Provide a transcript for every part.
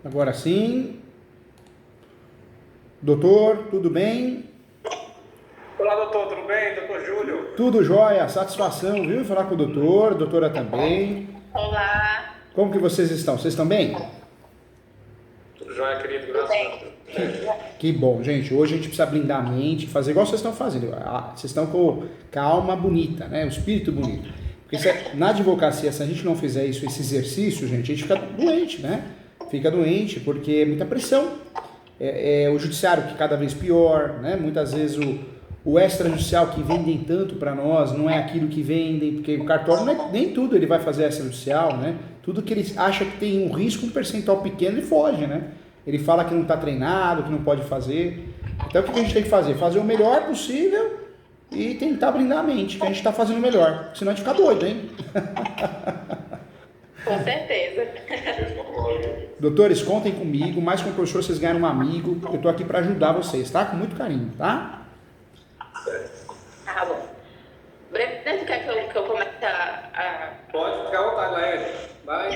Agora sim. Doutor, tudo bem? Olá, doutor, tudo bem? Doutor Júlio. Tudo jóia, satisfação, viu? Falar com o doutor, doutora também. Olá. Como que vocês estão? Vocês estão bem? Tudo jóia, querido, graças a Deus. Que bom, gente. Hoje a gente precisa blindar a mente, fazer igual vocês estão fazendo. Vocês estão com a alma bonita, né? O espírito bonito. Porque na advocacia, se a gente não fizer isso, esse exercício, gente, a gente fica doente, né? Fica doente porque é muita pressão. O judiciário que cada vez pior, né? Muitas vezes o extrajudicial que vendem tanto para nós não é aquilo que vendem, porque o cartório nem tudo ele vai fazer extrajudicial, né? Tudo que ele acha que tem um risco, um percentual pequeno, ele foge, né? Ele fala que não está treinado, que não pode fazer. Então o que a gente tem que fazer? Fazer o melhor possível e tentar blindar a mente, que a gente está fazendo o melhor. Senão a gente fica doido, hein? Com certeza. Doutores, contem comigo, mais com o professor vocês ganharam um amigo. Eu estou aqui para ajudar vocês, tá? Com muito carinho, tá? Tá bom. Brevemente, quer que eu comece a... Pode ficar à vontade, Laércio. Mas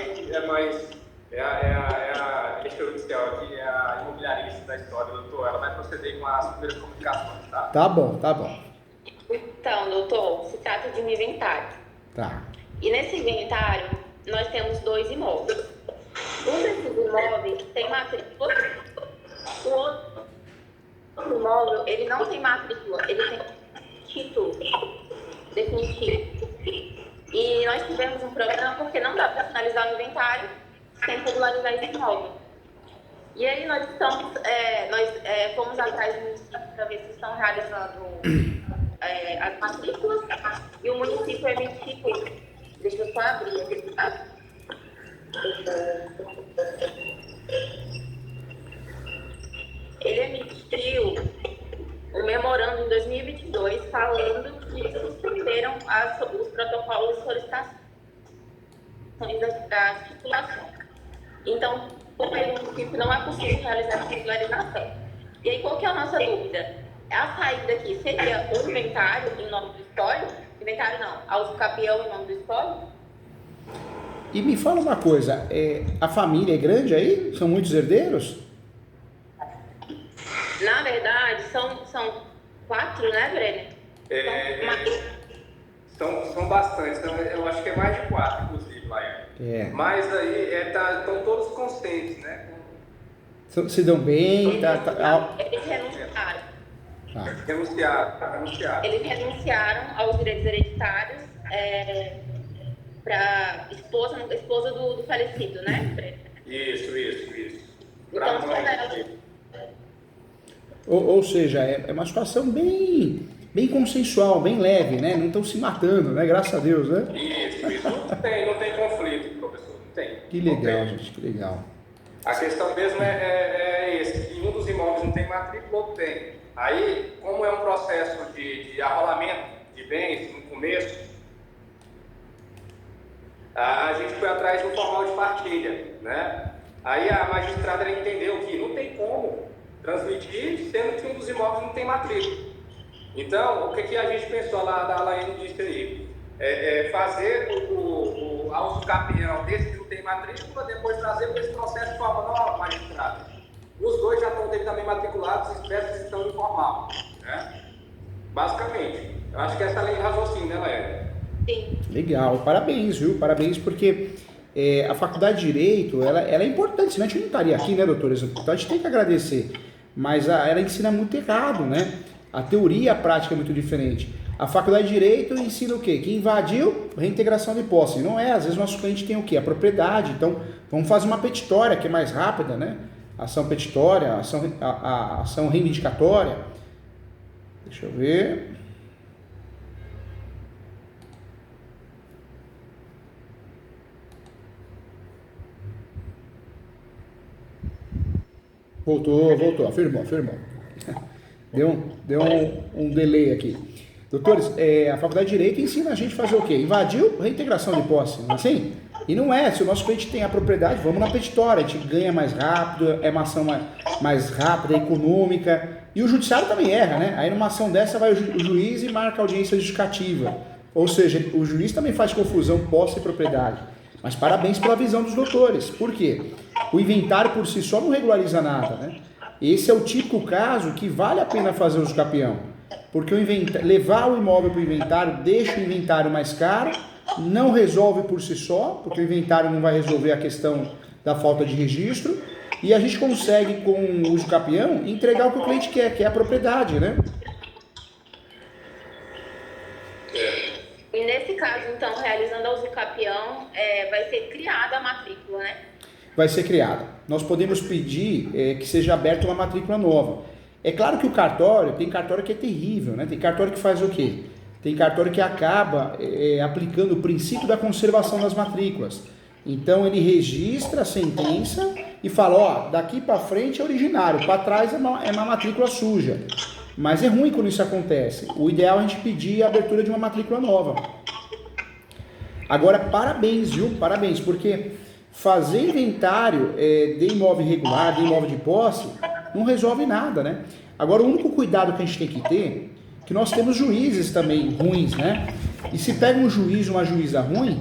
é a extrajudicial aqui, é a imobiliarista da história, doutor. Ela vai proceder com as primeiras comunicações, tá? Tá bom, tá bom. Então, doutor, se trata de um inventário. Tá. E nesse inventário, nós temos 2 imóveis. Um desses imóveis tem matrícula. O outro imóvel, ele não tem matrícula, ele tem título definitivo. E nós tivemos um problema porque não dá para finalizar o inventário sem regularizar esse imóvel. E aí nós fomos atrás do município para ver se estão realizando as matrículas e o município emitiu. Deixa eu só abrir aqui. Ele emitiu um memorando em 2022 falando que suspenderam os protocolos de solicitação da titulação. Então, por meio do município, não é possível realizar a regularização. E aí, qual que é a nossa dúvida? A saída aqui seria o inventário em nome do espólio? Inventário não, a usucapião em nome do espólio? E me fala uma coisa, a família é grande aí? São muitos herdeiros? Na verdade, são 4, né, Brenner? São bastantes, então, eu acho que é mais de 4, inclusive, Laércio. Mas aí estão todos conscientes, né? Se dão bem? Eles renunciaram. Renunciaram. Eles renunciaram aos direitos hereditários para esposa do falecido, né, Brenner? Isso. Então, só ela. Ou seja, é uma situação bem consensual, bem leve, né? Não estão se matando, né? Graças a Deus, né? Isso. Não tem conflito, professor. Não tem. Que legal, gente, que legal. A questão mesmo é esse, que um dos imóveis não tem matrícula, outro tem. Aí, como é um processo de arrolamento de bens no começo, a gente foi atrás do formal de partilha, né? Aí a magistrada entendeu que não tem como transmitir, sendo que um dos imóveis não tem matrícula. Então, o que a gente pensou, a Alaine disse aí, fazer a usucapião desse que não tem matrícula, depois trazer para esse processo de forma nova, magistrada. Os dois já estão devidamente matriculados, as espécies estão informal, né? Basicamente, eu acho que essa é a linha de raciocínio, né, Laércio? Sim. Legal, parabéns, viu? Parabéns, porque a faculdade de Direito, ela é importante, senão a gente não estaria aqui, né, doutores? Então a gente tem que agradecer, mas ela ensina muito errado, né? A teoria e a prática é muito diferente. A faculdade de Direito ensina o quê? Que invadiu, reintegração de posse. Não é, às vezes nosso cliente tem o quê? A propriedade. Então, vamos fazer uma petitória, que é mais rápida, né? Ação petitória, a ação reivindicatória. Deixa eu ver. Voltou, afirmou. Deu um delay aqui. Doutores, a faculdade de Direito ensina a gente a fazer o quê? Invadiu, reintegração de posse, não é assim? E não é, se o nosso cliente tem a propriedade, vamos na petitória, a gente ganha mais rápido, é uma ação mais rápida, econômica, e o judiciário também erra, né? Aí numa ação dessa vai o juiz e marca a audiência justificativa, ou seja, o juiz também faz confusão posse e propriedade. Mas parabéns pela visão dos doutores, por quê? o inventário por si só não regulariza nada, né? Esse é o típico caso que vale a pena fazer uso capião, porque levar o imóvel para o inventário deixa o inventário mais caro, não resolve por si só, porque o inventário não vai resolver a questão da falta de registro, e a gente consegue, com o uso capião, entregar o que o cliente quer, que é a propriedade, né? E nesse caso, então, realizando a uso capião, vai ser criada a matrícula, né? Vai ser criada. Nós podemos pedir que seja aberta uma matrícula nova. É claro que o cartório, tem cartório que é terrível, né? Tem cartório que faz o quê? Tem cartório que acaba aplicando o princípio da conservação das matrículas. Então ele registra a sentença e fala, ó, daqui para frente é originário, para trás é uma matrícula suja. Mas é ruim quando isso acontece. O ideal é a gente pedir a abertura de uma matrícula nova. Agora, parabéns, viu? Parabéns, porque fazer inventário de imóvel irregular, de imóvel de posse, não resolve nada, né? Agora, o único cuidado que a gente tem que ter, que nós temos juízes também ruins, né? E se pega um juiz, uma juíza ruim,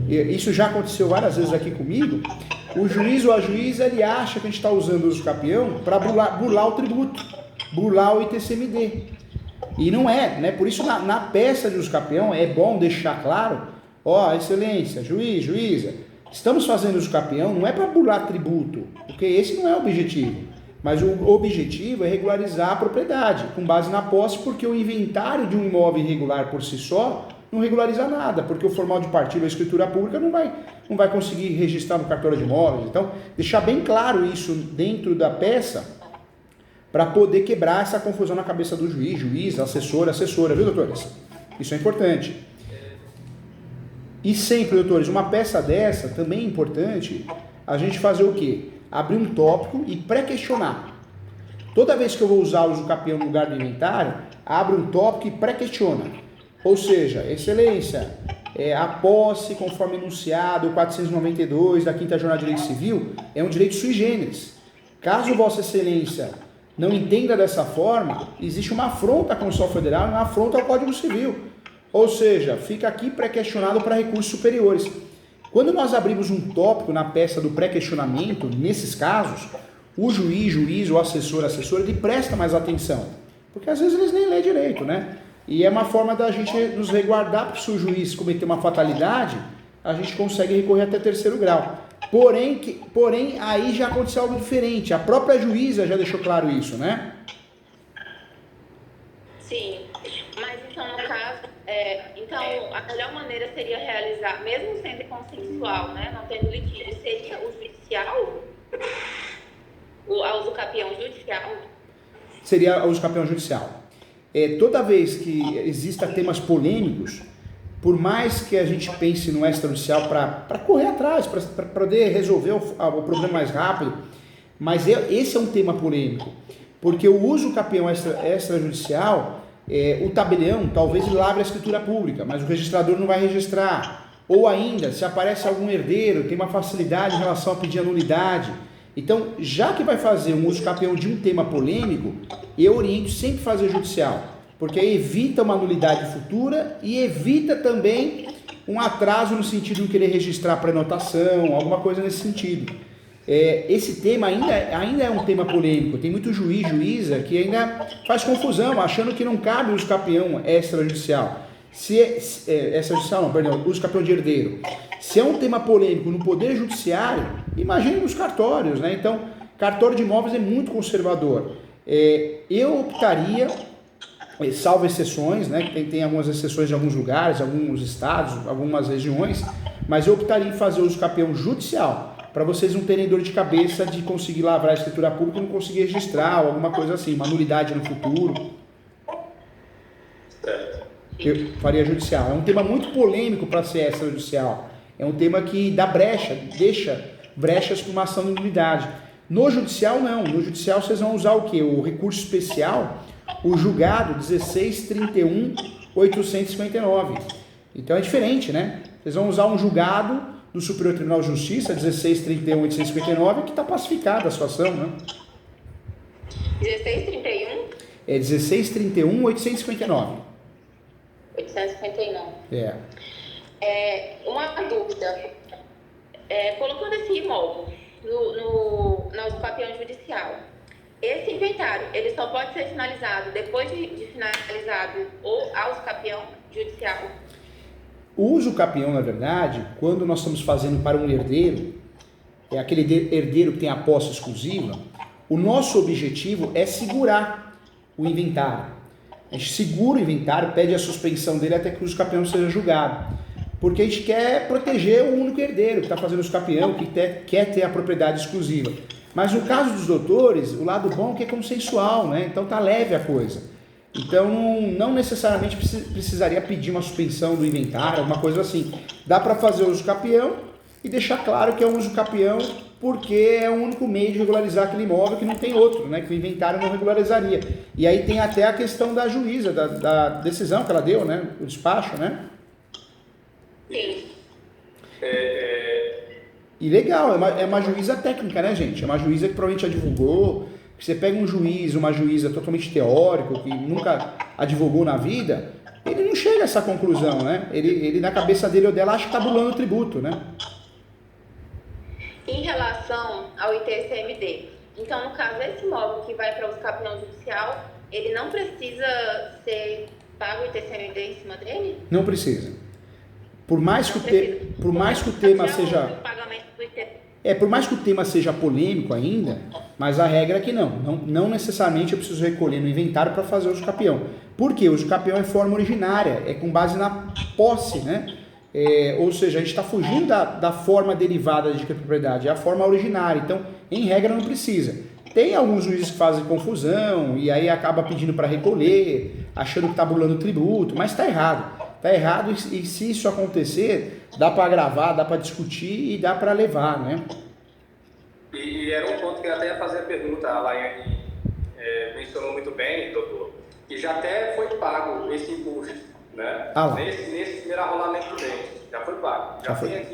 isso já aconteceu várias vezes aqui comigo, o juiz ou a juíza, ele acha que a gente está usando o uso capião para burlar o tributo, burlar o ITCMD. E não é, né? Por isso, na peça de uso capião, é bom deixar claro, ó, excelência, juiz, juíza, estamos fazendo uso capião, não é para burlar tributo, porque esse não é o objetivo. Mas o objetivo é regularizar a propriedade, com base na posse, porque o inventário de um imóvel irregular por si só não regulariza nada, porque o formal de partilha ou escritura pública não vai conseguir registrar no cartório de imóveis. Então, deixar bem claro isso dentro da peça, para poder quebrar essa confusão na cabeça do juiz, assessora, viu, doutores? Isso é importante. E sempre, doutores, uma peça dessa também é importante a gente fazer o quê? Abrir um tópico e pré-questionar. Toda vez que eu vou usar o uso capião no lugar do inventário, abre um tópico e pré-questiona. Ou seja, excelência, a posse, conforme enunciado 492 da 5ª Jornada de Direito Civil, é um direito sui generis. Caso Vossa Excelência não entenda dessa forma, existe uma afronta à Constituição Federal e uma afronta ao Código Civil. Ou seja, fica aqui pré-questionado para recursos superiores. Quando nós abrimos um tópico na peça do pré-questionamento, nesses casos, o juiz ou assessora, ele presta mais atenção. Porque às vezes eles nem lêem direito, né? E é uma forma da gente nos resguardar, porque se o juiz cometer uma fatalidade, a gente consegue recorrer até 3º grau. Porém, aí já aconteceu algo diferente. A própria juíza já deixou claro isso, né? Sim, mas então no caso, então a melhor maneira seria realizar, mesmo sendo consensual, né, não tendo litígio, seria o judicial? O uso capião judicial? Seria o uso capião judicial. Toda vez que exista temas polêmicos, por mais que a gente pense no extrajudicial para correr atrás, para poder resolver o problema mais rápido, mas esse é um tema polêmico, porque o uso capião extrajudicial, o tabelião, talvez ele lavre a escritura pública, mas o registrador não vai registrar, ou ainda, se aparece algum herdeiro, tem uma facilidade em relação a pedir a nulidade. Então, já que vai fazer um uso capião de um tema polêmico, eu oriento sempre fazer judicial, porque aí evita uma nulidade futura e evita também um atraso no sentido de querer registrar prenotação, alguma coisa nesse sentido. Esse tema ainda é um tema polêmico, tem muito juíza que ainda faz confusão, achando que não cabe o uso capião extrajudicial. Uso capião de herdeiro. Se é um tema polêmico no Poder Judiciário, imagine nos cartórios, né? Então, cartório de imóveis é muito conservador. Eu optaria, salvo exceções, né? Tem algumas exceções de alguns lugares, alguns estados, algumas regiões, mas eu optaria em fazer uso capião judicial, para vocês não terem dor de cabeça de conseguir lavrar a escritura pública e não conseguir registrar, ou alguma coisa assim, uma nulidade no futuro. Eu faria judicial. É um tema muito polêmico para ser extrajudicial. É um tema que deixa brechas para uma ação de nulidade. No judicial, não. No judicial, vocês vão usar o quê? O recurso especial, o julgado 1631.859. Então é diferente, né? Vocês vão usar um julgado do Superior Tribunal de Justiça, 1631.859, que está pacificada a situação, né? 1631? É 1631.859. 859. É. Uma dúvida. Colocando esse imóvel no usucapião judicial. Esse inventário, ele só pode ser finalizado depois de finalizado ou ao usucapião judicial? O usucapião, na verdade, quando nós estamos fazendo para um herdeiro, é aquele herdeiro que tem a posse exclusiva, o nosso objetivo é segurar o inventário. A gente segura o inventário, pede a suspensão dele até que o usucapião seja julgado. Porque a gente quer proteger o único herdeiro que está fazendo o usucapião, que quer ter a propriedade exclusiva. Mas no caso dos doutores, o lado bom é que é consensual, né? Então tá leve a coisa. Então não necessariamente precisaria pedir uma suspensão do inventário, alguma coisa assim. Dá para fazer o usucapião e deixar claro que é um usucapião porque é o único meio de regularizar aquele imóvel, que não tem outro, né? Que o inventário não regularizaria. E aí tem até a questão da juíza, da decisão que ela deu, né? O despacho, né? Sim. E legal, é uma juíza técnica, né, gente? É uma juíza que provavelmente já divulgou. Você pega um juiz, uma juíza totalmente teórico, que nunca advogou na vida, ele não chega a essa conclusão, né? Ele na cabeça dele ou dela, acha que está burlando o tributo, né? Em relação ao ITCMD, então, no caso, esse imóvel que vai para o usucapião judicial, ele não precisa ser pago o ITCMD em cima dele? Não precisa. Por mais que o tema seja... por mais que o tema seja polêmico ainda, mas a regra é que não necessariamente eu preciso recolher no inventário para fazer o usucapião. Por quê? O usucapião é forma originária, é com base na posse, né? Ou seja, a gente está fugindo da forma derivada de propriedade, é a forma originária. Então, em regra, não precisa. Tem alguns juízes que fazem confusão e aí acaba pedindo para recolher, achando que está burlando o tributo, mas está errado. Está errado e se isso acontecer, dá para gravar, dá para discutir e dá para levar, né? E era um ponto que eu até ia fazer a pergunta, a Laiane mencionou muito bem, doutor, que já até foi pago esse imposto, né? Nesse primeiro arrolamento dele, já foi pago.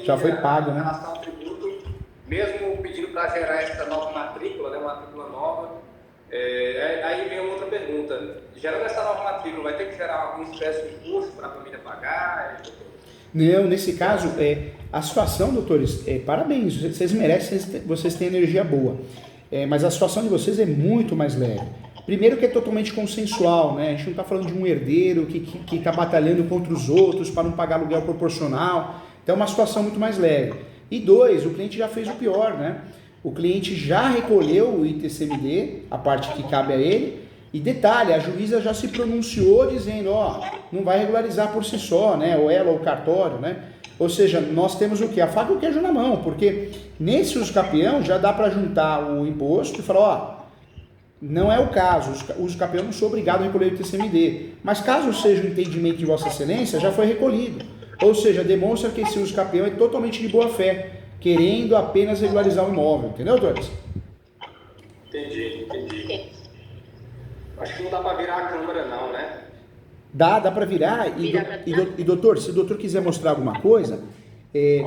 Já foi pago, né? Em relação ao tributo, mesmo pedindo para gerar essa nova matrícula, né, uma matrícula nova, aí vem uma outra pergunta. Gerando essa nova matrícula, vai ter que gerar alguma espécie de custo para a família pagar? Não, nesse caso, a situação, doutores, parabéns, vocês merecem, vocês têm energia boa, mas a situação de vocês é muito mais leve. Primeiro que é totalmente consensual, né? A gente não está falando de um herdeiro que está batalhando contra os outros para não pagar aluguel proporcional, então é uma situação muito mais leve. E dois, o cliente já fez o pior, né? O cliente já recolheu o ITCMD, a parte que cabe a ele, e detalhe, a juíza já se pronunciou dizendo, não vai regularizar por si só, né? Ou ela ou o cartório, né? Ou seja, nós temos o quê? A faca e o queijo na mão, porque nesse usucapião já dá para juntar o imposto e falar, não é o caso, o usucapião não sou obrigado a recolher o ITCMD, mas caso seja o entendimento de Vossa Excelência, já foi recolhido. Ou seja, demonstra que esse usucapião é totalmente de boa fé, querendo apenas regularizar o imóvel, entendeu, doutores? Entendi. Acho que não dá para virar a câmera não, né? Dá para virar. E doutor, se o doutor quiser mostrar alguma coisa,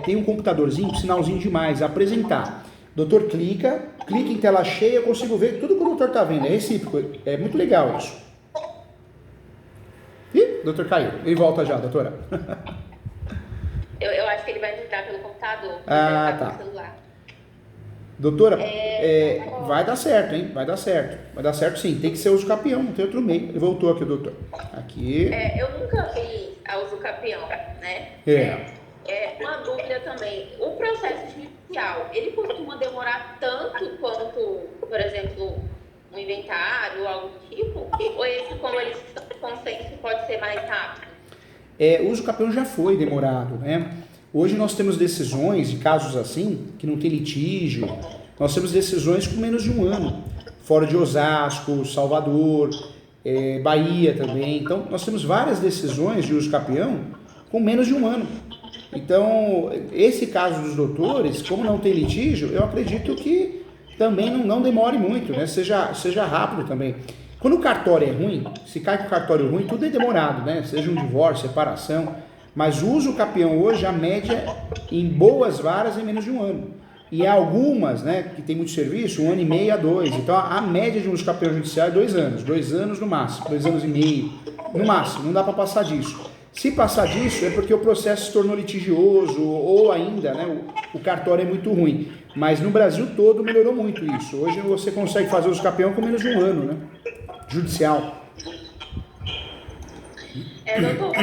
tem um computadorzinho, um sinalzinho demais, apresentar. Doutor clica em tela cheia, eu consigo ver tudo que o doutor está vendo, é recíproco, é muito legal isso. Ih, doutor caiu, ele volta já, doutora. Eu acho que ele vai entrar pelo computador, tá. pelo celular. Doutora, vai dar certo, hein? Vai dar certo sim, tem que ser usucapião, não tem outro meio. Ele voltou aqui, doutor. Aqui. Eu nunca vi a usucapião, né? Uma dúvida também. O processo judicial, ele costuma demorar tanto quanto, por exemplo, um inventário ou algo do tipo? Ou esse, como eles consenso, pode ser mais rápido? O usucapião já foi demorado, né? Hoje nós temos decisões de casos assim, que não tem litígio, nós temos decisões com menos de um ano, fora de Osasco, Salvador, Bahia também. Então, nós temos várias decisões de usucapião com menos de um ano. Então, esse caso dos doutores, como não tem litígio, eu acredito que também não demore muito, né? Seja rápido também. Quando o cartório é ruim, se cai com o cartório ruim, tudo é demorado, né? Seja um divórcio, separação. Mas o usucapião hoje, a média em boas varas é menos de um ano. E há algumas, né, que tem muito serviço, 1 ano e meio a 2. Então a média de um usucapião judicial é 2 anos. 2 anos no máximo, 2 anos e meio, no máximo, não dá para passar disso. Se passar disso, é porque o processo se tornou litigioso ou ainda, né, o cartório é muito ruim. Mas no Brasil todo melhorou muito isso. Hoje você consegue fazer uso capião com menos de um ano, né? Judicial. Doutor,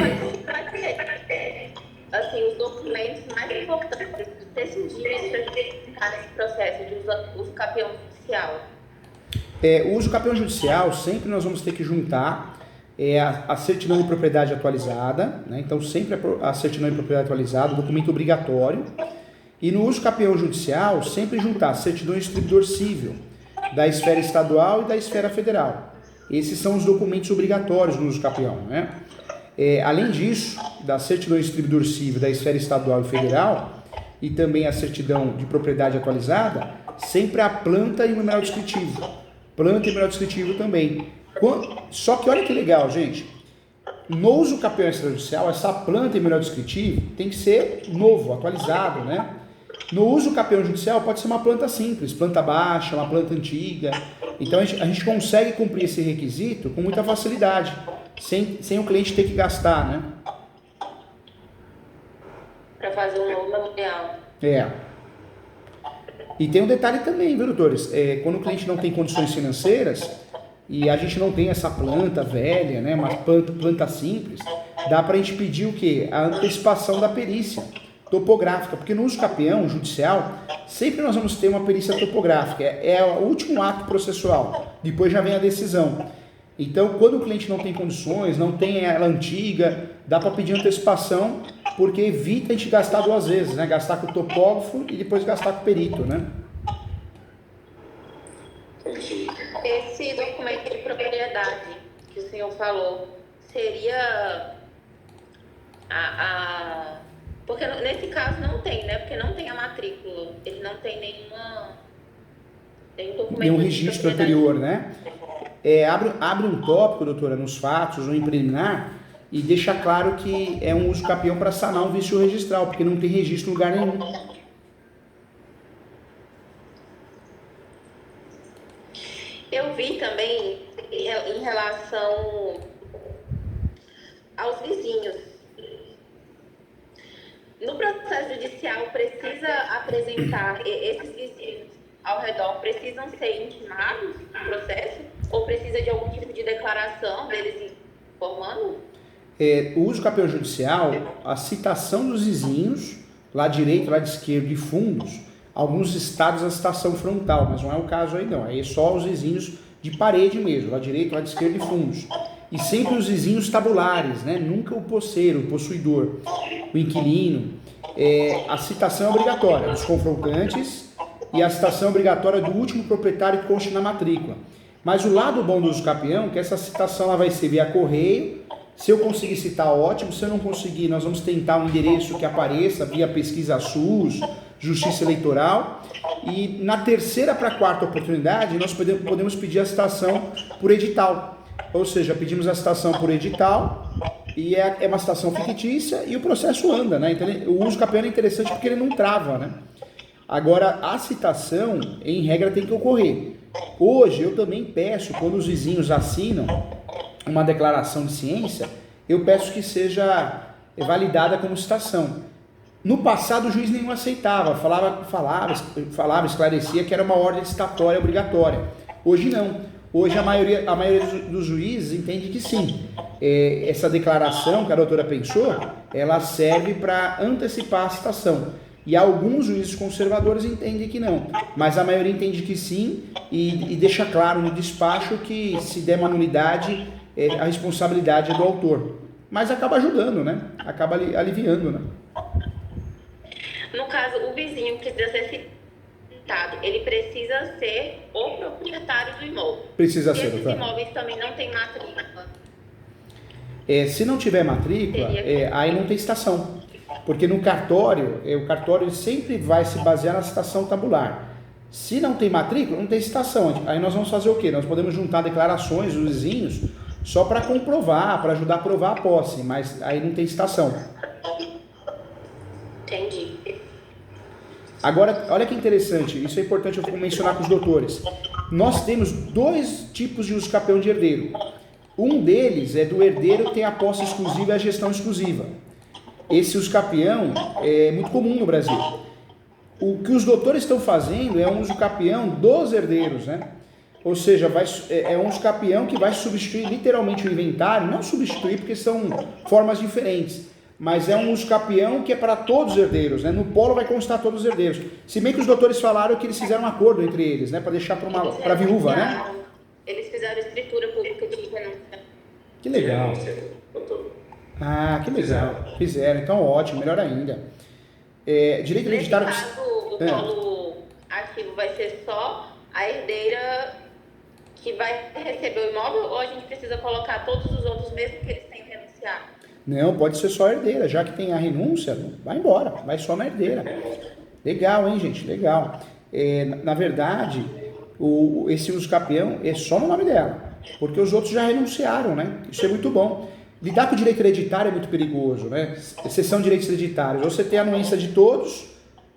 assim, os documentos mais importantes, imprescindíveis para justificar nesse processo de uso capião judicial. O uso capião judicial, sempre nós vamos ter que juntar a certidão de propriedade atualizada, né? Então sempre a certidão de propriedade atualizada, documento obrigatório. E no uso capião judicial, sempre juntar certidão de distribuidor civil, da esfera estadual e da esfera federal. Esses são os documentos obrigatórios no uso capião, né? Além disso, da certidão de distribuidor civil da esfera estadual e federal, e também a certidão de propriedade atualizada, sempre a planta e o numeral descritivo. Planta e numeral descritivo também. Só que olha que legal, gente. No uso capião extrajudicial, essa planta e numeral descritivo tem que ser novo, atualizado, né? No uso capião judicial pode ser uma planta simples, planta baixa, uma planta antiga. Então a gente consegue cumprir esse requisito com muita facilidade, sem o cliente ter que gastar, né? Para fazer um novo memorial. E tem um detalhe também, viu, doutores? Quando o cliente não tem condições financeiras e a gente não tem essa planta velha, né, uma planta simples, dá para a gente pedir o quê? A antecipação da perícia topográfica, porque no uso capião judicial, sempre nós vamos ter uma perícia topográfica, é o último ato processual, depois já vem a decisão. Então, quando o cliente não tem condições, não tem ela antiga, dá para pedir antecipação, porque evita a gente gastar duas vezes, né? Gastar com o topógrafo e depois gastar com o perito, né? Esse documento de propriedade que o senhor falou, seria porque nesse caso não tem, né? Porque não tem a matrícula, ele não tem nenhum documento. Nenhum registro anterior, né? Abre um tópico, doutora, nos fatos ou em preliminar e deixa claro que é um uso capião para sanar um vício registral, porque não tem registro em lugar nenhum. Eu vi também em relação aos vizinhos. No processo judicial, precisa apresentar esses vizinhos ao redor, precisam ser intimados no processo? Ou precisa de algum tipo de declaração deles informando? O uso capião judicial, a citação dos vizinhos, lá direito, lá de esquerdo, de fundos, alguns estados a citação frontal, mas não é o caso aí não, aí é só os vizinhos de parede mesmo, lá direito, lá de esquerdo, de fundos. E sempre os vizinhos tabulares, né? Nunca o posseiro, o possuidor, o inquilino. A citação é obrigatória dos confrontantes e a citação obrigatória do último proprietário que conste na matrícula. Mas o lado bom do uso capião é que essa citação ela vai ser via correio. Se eu conseguir citar, ótimo. Se eu não conseguir, nós vamos tentar um endereço que apareça via pesquisa SUS, Justiça Eleitoral. E na terceira para a quarta oportunidade, nós podemos pedir a citação por edital. Ou seja, pedimos a citação por edital e é uma citação fictícia e o processo anda, né? Então, o uso capião é interessante porque ele não trava, né? Agora, a citação, em regra, tem que ocorrer. Hoje, eu também peço, quando os vizinhos assinam uma declaração de ciência, eu peço que seja validada como citação. No passado, o juiz nenhum aceitava, falava, esclarecia que era uma ordem citatória obrigatória. Hoje, não. Hoje, a maioria dos juízes entende que sim. Essa declaração que a doutora pensou, ela serve para antecipar a citação. E alguns juízes conservadores entendem que não. Mas a maioria entende que sim e deixa claro no despacho que se der uma nulidade, a responsabilidade é do autor. Mas acaba ajudando, né? Acaba aliviando, né? No caso, o vizinho que precisa ser citado, ele precisa ser o proprietário do imóvel. Precisa ser, esses doutora. imóveis também não tem matrícula. Se não tiver matrícula, aí não tem citação. Porque no cartório, o cartório sempre vai se basear na citação tabular. Se não tem matrícula, não tem citação. Aí nós vamos fazer o quê? Nós podemos juntar declarações dos vizinhos só para comprovar, para ajudar a provar a posse, mas aí não tem citação. Entendi. Agora, olha que interessante, isso é importante eu mencionar com os doutores. Nós temos dois tipos de uso capião de herdeiro. Um deles é do herdeiro que tem a posse exclusiva e a gestão exclusiva. Esse usucapião é muito comum no Brasil. O que os doutores estão fazendo é um usucapião dos herdeiros, né? Ou seja, é um usucapião que vai substituir literalmente o inventário, não substituir porque são formas diferentes, mas é um usucapião que é para todos os herdeiros, né? No polo vai constar todos os herdeiros. Se bem que os doutores falaram que eles fizeram um acordo entre eles, né? Para deixar para a viúva, né? Eles fizeram escritura pública de renúncia. Que legal. Ah, que legal. Fizeram, então ótimo, melhor ainda. Direito hereditário... Nesse caso, o polo ativo vai ser só a herdeira que vai receber o imóvel, ou a gente precisa colocar todos os outros mesmo que eles tenham renunciado? Não, pode ser só a herdeira, já que tem a renúncia, vai embora, vai só na herdeira. Legal, hein, gente? Legal. Na verdade, esse usucapião é só no nome dela, porque os outros já renunciaram, né? Isso é muito bom. Lidar com o direito hereditário é muito perigoso, né? Exceção de direitos hereditários. Ou você tem a anuência de todos,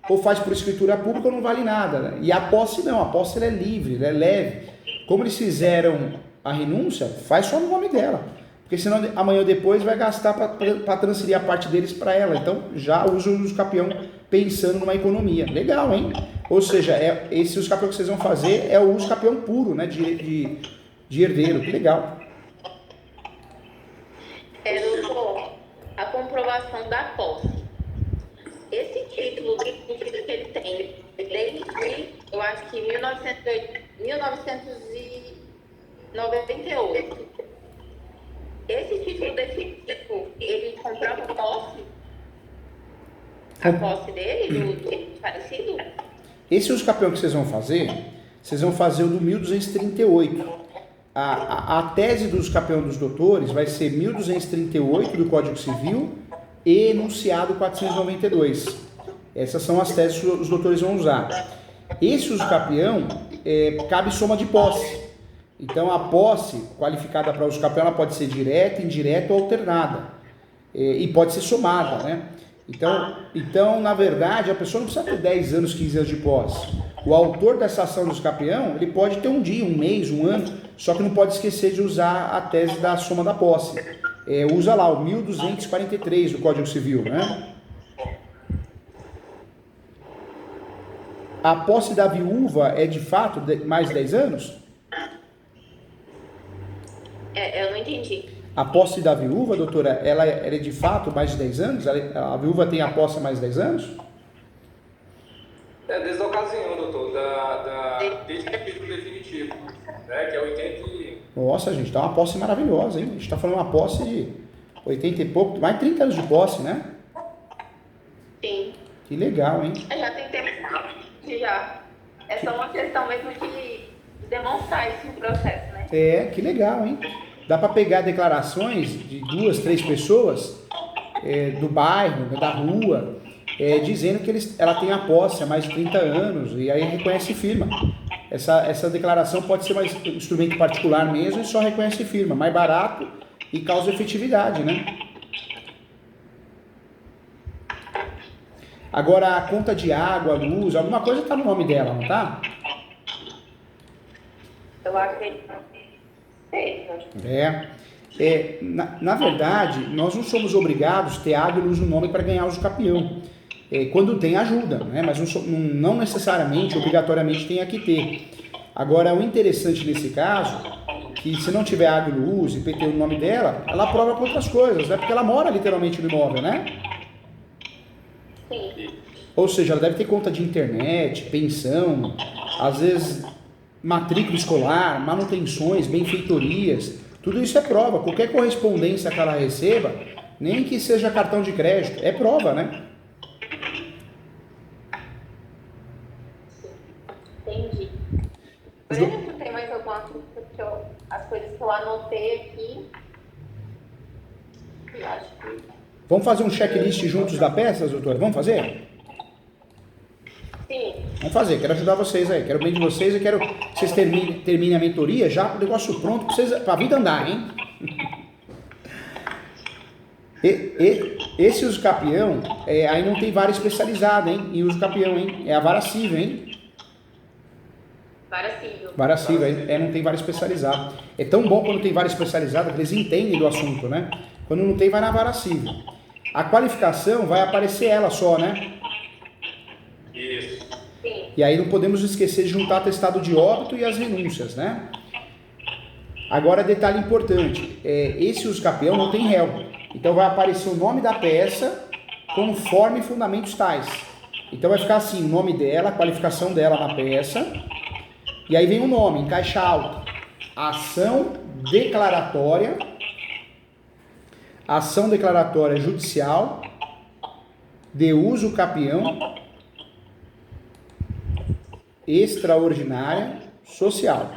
ou faz por escritura pública ou não vale nada, né? E a posse não, a posse ela é livre, ela é leve. Como eles fizeram a renúncia, faz só no nome dela. Porque senão amanhã ou depois vai gastar para transferir a parte deles para ela. Então já usa o usucapião pensando numa economia. Legal, hein? Ou seja, esse usucapião que vocês vão fazer é o usucapião puro, né? De herdeiro. Que legal. Doutor, a comprovação da posse. Esse título que ele tem, desde, eu acho que 1998. Esse título desse tipo, ele comprava posse? A posse dele, do falecido? Esse usucapião que vocês vão fazer o do 1238. A tese do usucapião dos doutores vai ser 1238 do Código Civil e enunciado 492. Essas são as teses que os doutores vão usar. Esse usucapião cabe soma de posse. Então a posse qualificada para usucapião ela pode ser direta, indireta ou alternada. E pode ser somada, né? Então, na verdade, a pessoa não precisa ter 10 anos, 15 anos de posse. O autor dessa ação do usucapião, ele pode ter um dia, um mês, um ano, só que não pode esquecer de usar a tese da soma da posse. Usa lá o 1243 do Código Civil, né? A posse da viúva é de fato mais de 10 anos? Eu não entendi. A posse da viúva, doutora, ela é de fato mais de 10 anos? A viúva tem a posse há mais de 10 anos? Desde a ocasião, doutor, desde o título definitivo, né, que é 80 e... Nossa, gente, tá uma posse maravilhosa, hein? A gente está falando uma posse de 80 e pouco, mais de 30 anos de posse, né? Sim. Que legal, hein? Já tem tempo já. É só uma questão mesmo de demonstrar esse processo, né? Que legal, hein? Dá para pegar declarações de 2, 3 pessoas do bairro, da rua, dizendo que ela tem a posse há mais de 30 anos, e aí reconhece firma. Essa declaração pode ser mais instrumento particular mesmo e só reconhece firma, mais barato e causa efetividade, né? Agora, a conta de água, luz, alguma coisa está no nome dela, não tá? Eu acredito. Na verdade, nós não somos obrigados a ter água e luz no nome para ganhar o usucapião. Quando tem, ajuda, né? Mas não necessariamente, obrigatoriamente tem que ter. Agora, o interessante nesse caso, que se não tiver água e luz e PT no nome dela, ela prova com outras coisas, né? Porque ela mora literalmente no imóvel, né? Sim. Ou seja, ela deve ter conta de internet, pensão, às vezes matrícula escolar, manutenções, benfeitorias, tudo isso é prova. Qualquer correspondência que ela receba, nem que seja cartão de crédito, é prova, né? Entendi. Tem mais alguma coisa as coisas que eu anotei aqui? Eu acho que... Vamos fazer um checklist juntos da peça, doutora? Vamos fazer? Sim. Vamos fazer, quero ajudar vocês aí, quero o bem de vocês e quero que vocês terminem a mentoria já com o negócio pronto para a vida andar, hein? Esse usucapião, aí não tem vara especializada, hein? Em usucapião, hein? É a vara civil, hein? Vara civil. Vara civil, não tem vara especializada. É tão bom quando tem vara especializada, que eles entendem do assunto, né? Quando não tem, vai na vara civil. A qualificação vai aparecer ela só, né? Isso. Sim. E aí não podemos esquecer de juntar atestado de óbito e as renúncias, né? Agora, detalhe importante, esse uso capião não tem réu. Então vai aparecer o nome da peça conforme fundamentos tais. Então vai ficar assim, o nome dela, a qualificação dela na peça, e aí vem o nome, em caixa alta. Ação declaratória judicial de uso capião extraordinária social.